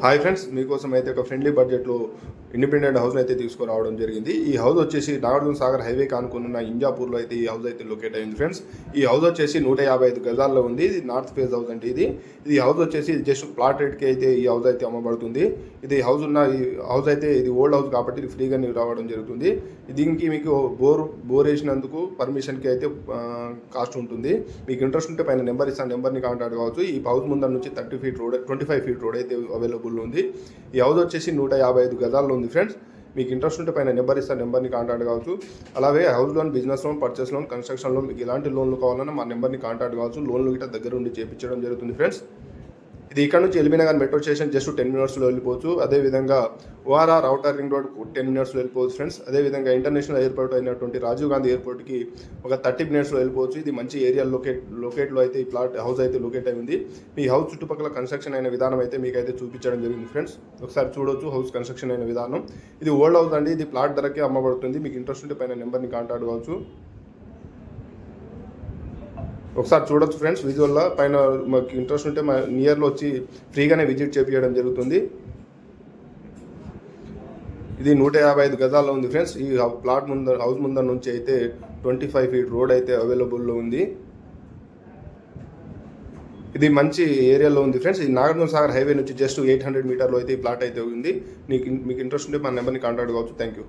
Hi friends, మీకోసం అయితే ఒక ఫ్రెండ్లీ బడ్జెట్లో ఇండిపెండెంట్ హౌస్ అయితే తీసుకురావడం జరిగింది. ఈ హౌస్ వచ్చేసి నాగార్జున సాగర్ హైవే కానుకున్న ఇంజాపూర్లో అయితే ఈ హౌస్ అయితే లొకేట్ అయింది ఫ్రెండ్స్. ఈ హౌస్ వచ్చేసి 155 గజాల్లో ఉంది. ఇది నార్త్ ఫేస్ హౌస్ అంటే ఇది హౌస్ వచ్చేసి జస్ట్ ప్లాట్ రేట్కి అయితే ఈ హౌస్ అయితే అమ్మబడుతుంది. ఈ హౌస్ అయితే ఇది ఓల్డ్ హౌస్ కాబట్టి ఇది ఫ్రీగా రావడం జరుగుతుంది. దీనికి మీకు బోర్ వేసినందుకు పర్మిషన్కి అయితే కాస్ట్ ఉంటుంది. మీకు ఇంట్రెస్ట్ ఉంటే పైన నెంబర్ ఇస్తాను, నెంబర్ని కాంటాక్ట్ కావచ్చు. ఈ హౌస్ ముందర నుంచి 30 ఫీట్ రోడ్ 25 ఫీట్ రోడ్ అయితే అవైలబుల్ ఉంది. ఈ హౌస్ వచ్చేసి 155 గజాల్లో ఉంది ఫ్రెండ్స్. మీకు ఇంట్రెస్ట్ ఉంటే పైన నెంబర్ ఇస్తాను, నెంబర్ని కాంటాక్ట్ కావచ్చు. అలాగే house loan, business loan, purchase loan, construction loan, మీకు ఎలాంటి లోన్లు కావాలన్నా మా నెంబర్ని కాంటాక్ట్ కావచ్చు. లోన్లు గిట్ట దగ్గర ఉండి చేయించడం జరుగుతుంది ఫ్రెండ్స్. ఇది ఇక్కడ నుంచి ఎల్బీనగర్ మెట్రో స్టేషన్ జస్ట్ 10 మినిట్స్లో వెళ్ళిపోవచ్చు. అదేవిధంగా ఓఆర్ఆర్ అవుటర్ రింగ్ రోడ్ 10 మినిట్స్లో వెళ్ళిపోవచ్చు ఫ్రెండ్స్. అదేవిధంగా ఇంటర్నేషనల్ ఎయిర్పోర్ట్ అయినటువంటి రాజీవ్ గాంధీ ఎయిర్పోర్ట్కి ఒక 30 మినిట్స్లో వెళ్ళిపోవచ్చు. ఇది మంచి ఏరియా లొకేట్లో అయితే ఈ హౌస్ అయితే లొకేట్ అయి ఉంది. మీ హౌస్ చుట్టుపక్కల కన్స్ట్రక్షన్ అయిన విధానం అయితే మీకు అయితే చూపించడం జరిగింది ఫ్రెండ్స్. ఒకసారి చూడొచ్చు హౌస్ కన్స్ట్రక్షన్ అయిన విధానం. ఇది ఓల్డ్ హౌస్ అండి. ఇది ప్లాట్ ధరకే అమ్మబడుతుంది. మీకు ఇంట్రెస్ట్ ఉంటే పైన నెంబర్ని కాంటాక్ట్ కావచ్చు. ఒకసారి చూడొచ్చు ఫ్రెండ్స్ విజువల్లో. పైన మాకు ఇంట్రెస్ట్ ఉంటే మా నియర్లో వచ్చి ఫ్రీగానే విజిట్ చేపించడం జరుగుతుంది. ఇది 155 గజాల్లో ఉంది ఫ్రెండ్స్. ఈ హౌస్ ముందర నుంచి అయితే 25 ఫీట్ రోడ్ అయితే అవైలబుల్లో ఉంది. ఇది మంచి ఏరియాలో ఉంది ఫ్రెండ్స్. ఇది నాగార్జున సాగర్ హైవే నుంచి జస్ట్ 800 మీటర్లో అయితే ఈ ప్లాట్ అయితే ఉంది. మీకు ఇంట్రెస్ట్ ఉంటే మా నెంబర్ని కాంటాక్ట్ కావచ్చు. Thank you.